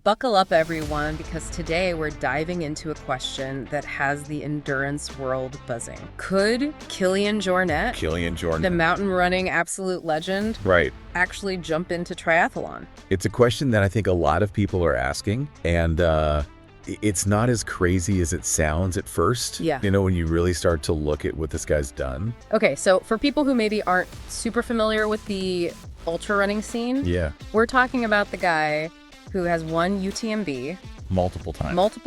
buckle up, everyone, because today we're diving into a question that has the endurance world buzzing. Could Kilian Jornet, the mountain running absolute legend, actually jump into triathlon? It's a question that I think a lot of people are asking, and it's not as crazy as it sounds at first. Yeah. You know, when you really start to look at what this guy's done. Okay, so for people who maybe aren't super familiar with the ultra running scene, we're talking about the guy who has won UTMB multiple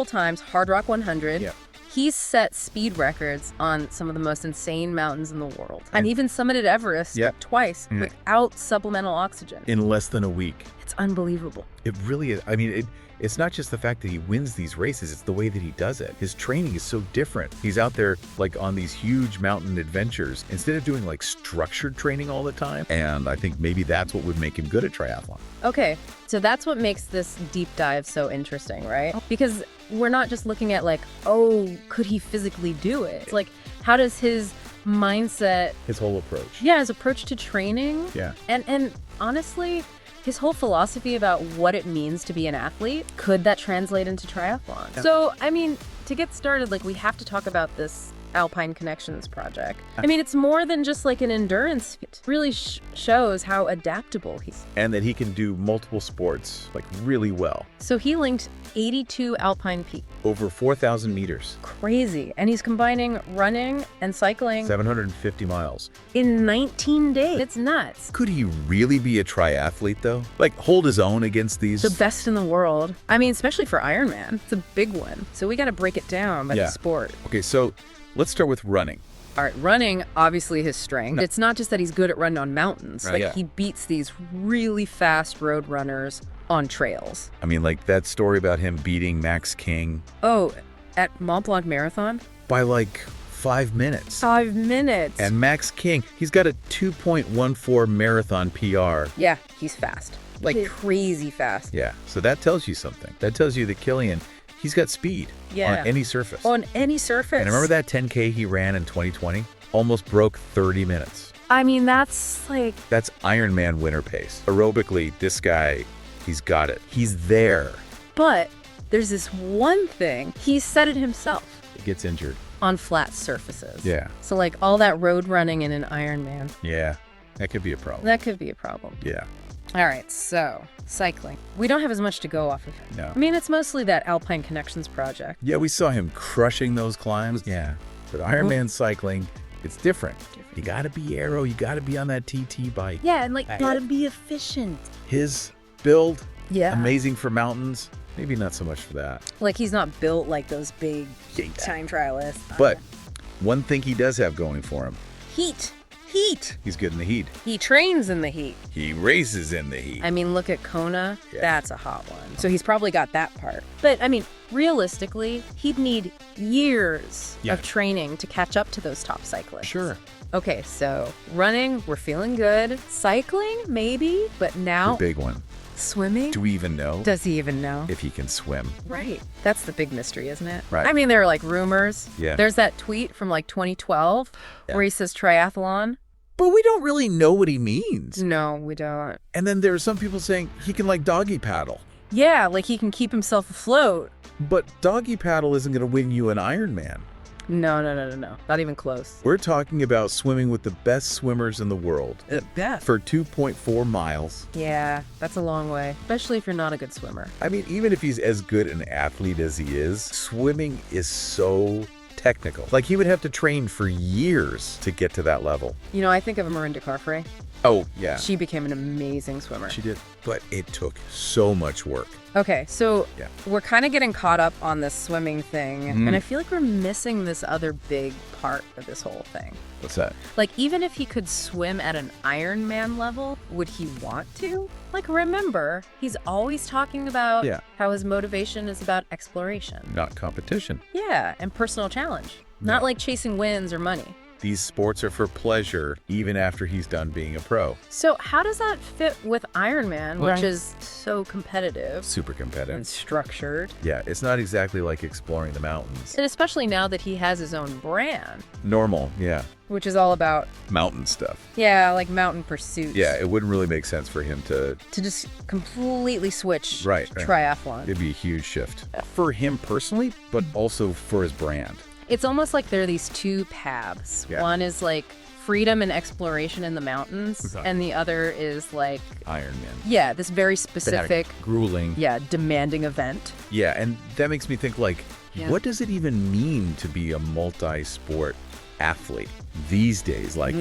times, Hard Rock 100. He's set speed records on some of the most insane mountains in the world, and even summited Everest twice without supplemental oxygen in less than a week. It's unbelievable. It really is. I mean, it's not just the fact that he wins these races, it's the way that he does it. His training is so different. He's out there like on these huge mountain adventures instead of doing like structured training all the time. And I think maybe that's what would make him good at triathlon. Okay, so that's what makes this deep dive so interesting, right? Because we're not just looking at like, oh, could he physically do it? It's like, how does his mindset, his whole approach, his approach to training, and honestly, his whole philosophy about what it means to be an athlete, could that translate into triathlon? So, I mean, to get started, like, we have to talk about this Alpine Connections project. I mean, it's more than just like an endurance feat. It really shows how adaptable he's. And that he can do multiple sports like really well. So he linked 82 alpine peaks. Over 4,000 meters. Crazy. And he's combining running and cycling. 750 miles. In 19 days. It's nuts. Could he really be a triathlete though? Like hold his own against these? The best in the world. I mean, especially for Ironman. It's a big one. So we got to break it down by the sport. Okay, so let's start with running. All right, running, obviously his strength. It's not just that he's good at running on mountains. Like, he beats these really fast road runners on trails. I mean, like that story about him beating Max King. Oh, at Mont Blanc Marathon? By like 5 minutes. 5 minutes. And Max King, he's got a 2.14 marathon PR. Yeah, he's fast. Like crazy fast. Yeah, so that tells you something. That tells you that Kilian, he's got speed on any surface. On any surface. And remember that 10K he ran in 2020? Almost broke 30 minutes. I mean, that's like... That's Ironman winter pace. Aerobically, this guy, he's got it. He's there. But there's this one thing. He said it himself. He gets injured. On flat surfaces. Yeah. So like all that road running in an Ironman. Yeah, that could be a problem. That could be a problem. Yeah. All right, so cycling. We don't have as much to go off of it. No. I mean, it's mostly that Alpine Connections project. Yeah, we saw him crushing those climbs. Yeah. But Ironman cycling, it's different. You gotta be aero, you gotta be on that TT bike. Yeah, and like, gotta be efficient. His build, amazing for mountains. Maybe not so much for that. Like, he's not built like those big time trialists. But one thing he does have going for him. Heat. He's good in the heat. He trains in the heat. He races in the heat. I mean, look at Kona. That's a hot one. So he's probably got that part. But I mean, realistically, he'd need years of training to catch up to those top cyclists. Sure. Okay, so running, we're feeling good. Cycling, maybe, but now... The big one. Swimming? Do we even know? Does he even know? If he can swim. Right. That's the big mystery, isn't it? Right. I mean, there are like rumors. Yeah. There's that tweet from like 2012 where he says triathlon. But we don't really know what he means. No, we don't. And then there are some people saying he can like doggy paddle. Yeah, like he can keep himself afloat. But doggy paddle isn't going to win you an Ironman. No. Not even close. We're talking about swimming with the best swimmers in the world. Best. For 2.4 miles. Yeah, that's a long way, especially if you're not a good swimmer. I mean, even if he's as good an athlete as he is, swimming is so technical. Like, he would have to train for years to get to that level. You know, I think of Marinda Carfrae. Oh, yeah. She became an amazing swimmer. She did. But it took so much work. Okay, so we're kind of getting caught up on this swimming thing, and I feel like we're missing this other big part of this whole thing. What's that? Like, even if he could swim at an Ironman level, would he want to? Like, remember, he's always talking about how his motivation is about exploration. Not competition. Yeah, and personal challenge. Not like chasing wins or money. These sports are for pleasure, even after he's done being a pro. So how does that fit with Ironman, which Right. is so competitive Super and competitive. structured? Yeah, it's not exactly like exploring the mountains. And especially now that he has his own brand, Normal, yeah. which is all about, Mountain stuff. yeah, like mountain pursuits. Yeah, it wouldn't really make sense for him to... To just completely switch Right, to right. triathlon. It'd be a huge shift. For him personally, but also for his brand. It's almost like there are these two paths. Yeah. One is like freedom and exploration in the mountains, Exactly. and the other is like, Ironman. yeah, this very specific, Grueling. yeah, demanding event. Yeah, and that makes me think, like, Yeah. what does it even mean to be a multi-sport athlete these days? Like,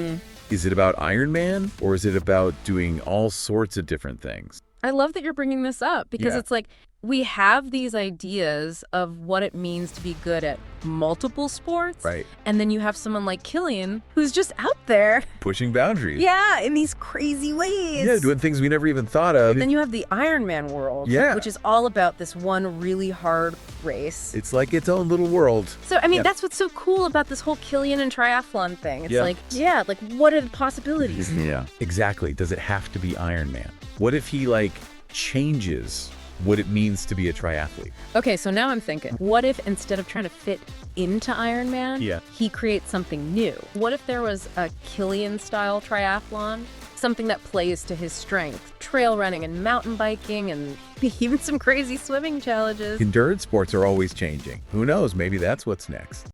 is it about Ironman, or is it about doing all sorts of different things? I love that you're bringing this up because Yeah. it's like we have these ideas of what it means to be good at multiple sports. Right. And then you have someone like Kilian who's just out there. Pushing boundaries. Yeah, in these crazy ways. Yeah, doing things we never even thought of. Then you have the Ironman world, Yeah. which is all about this one really hard race. It's like its own little world. So, I mean, Yeah. that's what's so cool about this whole Kilian and triathlon thing. It's Yeah. like, yeah, like what are the possibilities? Yeah. Exactly. Does it have to be Ironman? What if he, like, changes what it means to be a triathlete? Okay, so now I'm thinking, what if instead of trying to fit into Ironman, Yeah. he creates something new? What if there was a Kilian-style triathlon? Something that plays to his strength. Trail running and mountain biking and even some crazy swimming challenges. Endurance sports are always changing. Who knows? Maybe that's what's next.